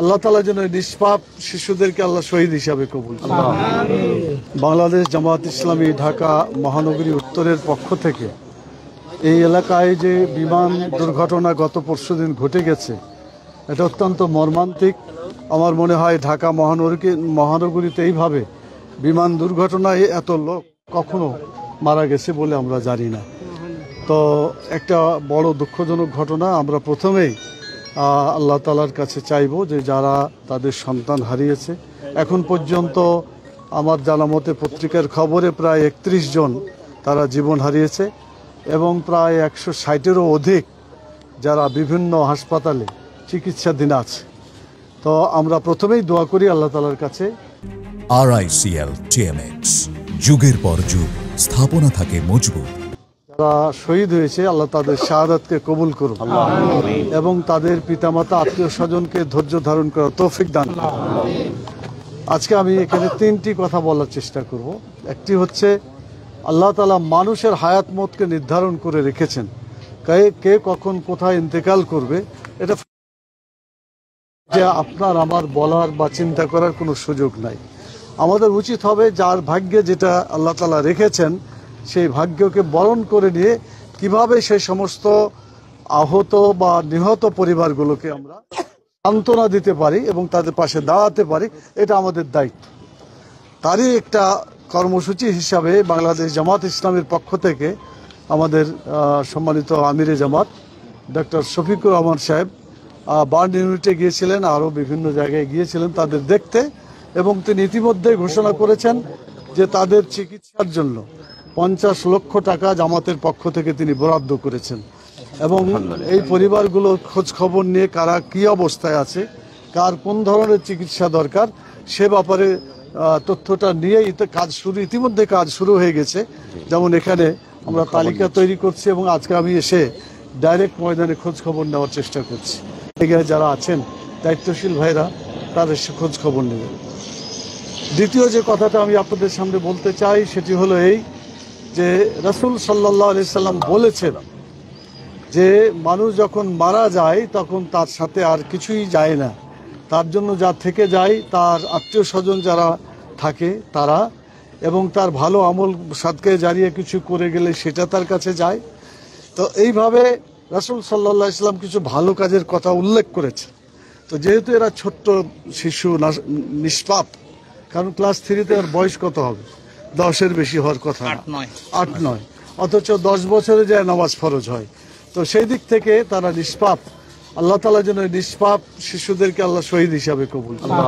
আল্লাহ তাআলা যেন নিষ্পাপ শিশুদেরকে আল্লাহ শহীদ হিসাবে কবুল করেন। বাংলাদেশ জামাত ইসলামী ঢাকা মহানগরী উত্তরের পক্ষ থেকে এই এলাকায় যে বিমান দুর্ঘটনা গত পরশুদিন ঘটে গেছে, এটা অত্যন্ত মর্মান্তিক। আমার মনে হয় ঢাকা মহানগরীতে এইভাবে বিমান দুর্ঘটনায় এত লোক কখনো মারা গেছে বলে আমরা জানি না। তো একটা বড় দুঃখজনক ঘটনা। আমরা প্রথমেই আল্লাহ তাআলার কাছে চাইব যে যারা তাদের সন্তান হারিয়েছে, এখন পর্যন্ত আমার জানা মতে পত্রিকার খবরে প্রায় 31 জন তারা জীবন হারিয়েছে এবং প্রায় 160-এরও অধিক যারা বিভিন্ন হাসপাতালে চিকিৎসাধীন আছে। তো আমরা প্রথমেই দোয়া করি আল্লাহ তাআলার কাছে। RICL TMX, যুগের পর যুগ স্থাপনা থাকে মজবুত। যারা শহীদ হয়েছে আল্লাহ তাদের শাহাদাতকে কবুল করুন এবং তাদের পিতামাতা আত্মীয় স্বজনকে ধৈর্য ধারণ করার তৌফিক দান করুন। আজকে আমি এখানে 3টি কথা বলার চেষ্টা করব। একটি হচ্ছে আল্লাহ তাআলা মানুষের হায়াত মতকে নির্ধারণ করে রেখেছেন, কে কখন কোথায় ইন্তেকাল করবে এটা যে আপনার আমার বলার বা চিন্তা করার কোনো সুযোগ নাই। আমাদের উচিত হবে যার ভাগ্যে যেটা আল্লাহ তাআলা রেখেছেন সেই ভাগ্যকে বরণ করে নিয়ে কিভাবে সেই সমস্ত আহত বা নিহত পরিবারগুলোকে আমরা সান্ত্বনা দিতে পারি এবং তাদের পাশে দাঁড়াতে পারি, এটা আমাদের দায়িত্ব। তারই একটা কর্মসূচি হিসাবে বাংলাদেশ জামাত ইসলামের পক্ষ থেকে আমাদের সম্মানিত আমিরে জামাত ডক্টর শফিকুর রহমান সাহেব বার্ন ইউনিটে গিয়েছিলেন, আরও বিভিন্ন জায়গায় গিয়েছিলেন তাদের দেখতে, এবং তিনি ইতিমধ্যে ঘোষণা করেছেন যে তাদের চিকিৎসার জন্য 50 লক্ষ টাকা জামাতের পক্ষ থেকে তিনি বরাদ্দ করেছেন এবং এই পরিবারগুলোর খোঁজ খবর নিয়ে কারা কী অবস্থায় আছে, কার কোন ধরনের চিকিৎসা দরকার সে ব্যাপারে তথ্যটা নিয়ে ইতিমধ্যে কাজ শুরু হয়ে গেছে। যেমন এখানে আমরা তালিকা তৈরি করছি এবং আজকে আমি এসে ডাইরেক্ট ময়দানে খোঁজ খবর নেওয়ার চেষ্টা করছি। এখানে যারা আছেন দায়িত্বশীল ভাইরা তার এসে খোঁজ খবর নেবেন। দ্বিতীয় যে কথাটা আমি আপনাদের সামনে বলতে চাই সেটি হলো এই যে রাসূল সাল্লাল্লাহু আলাইহি সাল্লাম বলেছেন যে মানুষ যখন মারা যায় তখন তার সাথে আর কিছুই যায় না, তার জন্য যা থেকে যায় তার আত্মীয় স্বজন যারা থাকে তারা, এবং তার ভালো আমল সাদকা জারিয়া কিছু করে গেলে সেটা তার কাছে যায়। তো এইভাবে রাসূল সাল্লাল্লাহু আলাইহি সাল্লাম কিছু ভালো কাজের কথা উল্লেখ করেছে। তো যেহেতু এরা ছোট্ট শিশু নিষ্পাপ, কারণ ক্লাস 3-তে আর বয়স কত হবে, 10-এর বেশি হওয়ার কথা না, 8-9, অথচ 10 বছরে যায় নামাজ ফরজ হয়। তো সেই দিক থেকে তারা নিষ্পাপ। আল্লাহ তাআলা যেন নিষ্পাপ শিশুদেরকে আল্লাহ শহীদ হিসাবে কবুল করেন।